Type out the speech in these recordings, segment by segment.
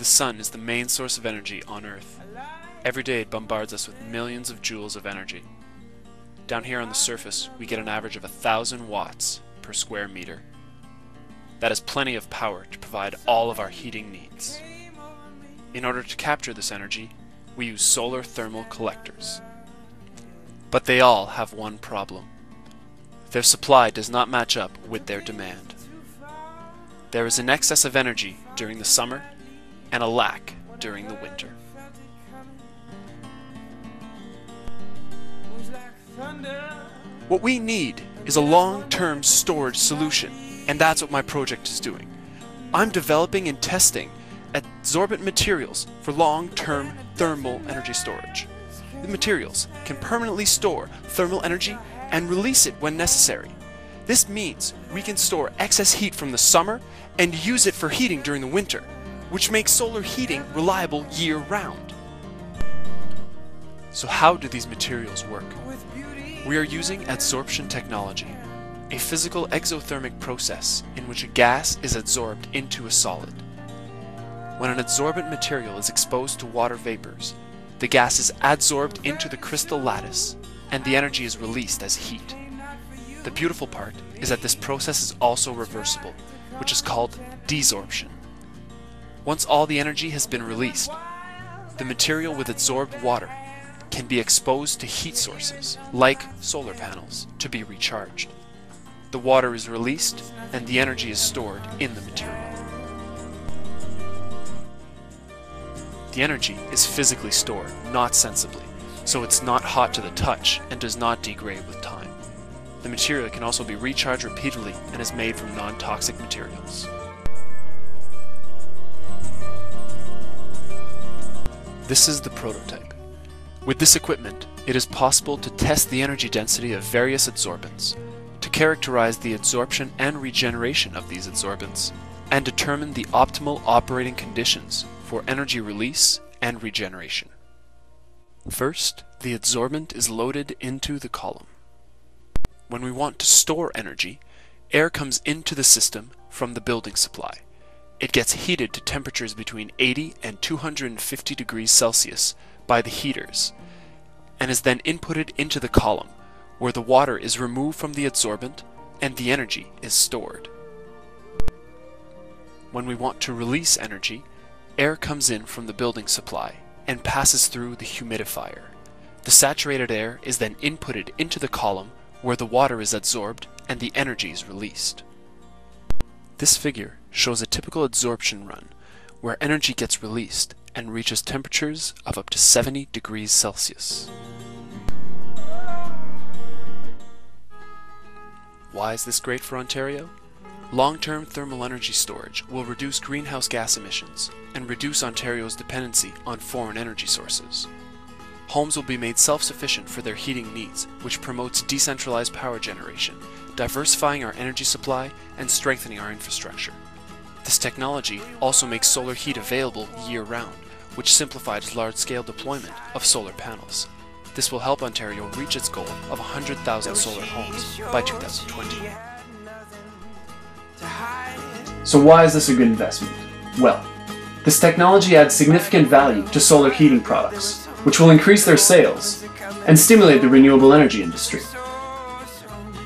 sun is the main source of energy on Earth. Every day it bombards us with millions of joules of energy. Down here on the surface, we get an average of 1,000 watts per square meter. That is plenty of power to provide all of our heating needs. In order to capture this energy, we use solar thermal collectors. But they all have one problem. Their supply does not match up with their demand. There is an excess of energy during the summer and a lack during the winter. What we need is a long-term storage solution, and that's what my project is doing. I'm developing and testing adsorbent materials for long-term thermal energy storage. The materials can permanently store thermal energy and release it when necessary. This means we can store excess heat from the summer and use it for heating during the winter, which makes solar heating reliable year-round. So how do these materials work? We are using adsorption technology, a physical exothermic process in which a gas is adsorbed into a solid. When an adsorbent material is exposed to water vapors, the gas is adsorbed into the crystal lattice and the energy is released as heat. The beautiful part is that this process is also reversible, which is called desorption. Once all the energy has been released, the material with adsorbed water can be exposed to heat sources, like solar panels, to be recharged. The water is released and the energy is stored in the material. The energy is physically stored, not sensibly, so it's not hot to the touch and does not degrade with time. The material can also be recharged repeatedly and is made from non-toxic materials. This is the prototype. With this equipment, it is possible to test the energy density of various adsorbents, to characterize the adsorption and regeneration of these adsorbents, and determine the optimal operating conditions for energy release and regeneration. First, the adsorbent is loaded into the column. When we want to store energy, air comes into the system from the building supply. It gets heated to temperatures between 80 and 250 degrees Celsius by the heaters, and is then inputted into the column, where the water is removed from the adsorbent and the energy is stored. When we want to release energy, air comes in from the building supply and passes through the humidifier. The saturated air is then inputted into the column where the water is adsorbed and the energy is released. This figure shows a typical adsorption run where energy gets released and reaches temperatures of up to 70 degrees Celsius. Why is this great for Ontario? Long-term thermal energy storage will reduce greenhouse gas emissions and reduce Ontario's dependency on foreign energy sources. Homes will be made self-sufficient for their heating needs, which promotes decentralized power generation, diversifying our energy supply and strengthening our infrastructure. This technology also makes solar heat available year-round, which simplifies large-scale deployment of solar panels. This will help Ontario reach its goal of 100,000 solar homes by 2020. So why is this a good investment? Well, this technology adds significant value to solar heating products, which will increase their sales and stimulate the renewable energy industry.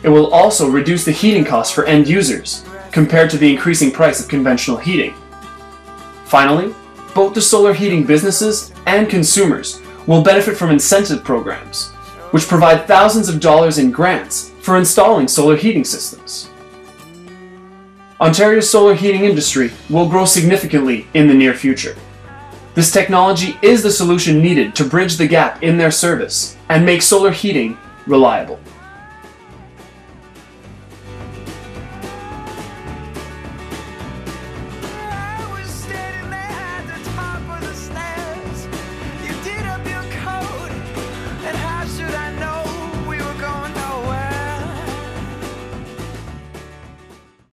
It will also reduce the heating costs for end users compared to the increasing price of conventional heating. Finally, both the solar heating businesses and consumers will benefit from incentive programs, which provide thousands of dollars in grants for installing solar heating systems. Ontario's solar heating industry will grow significantly in the near future. This technology is the solution needed to bridge the gap in their service and make solar heating reliable.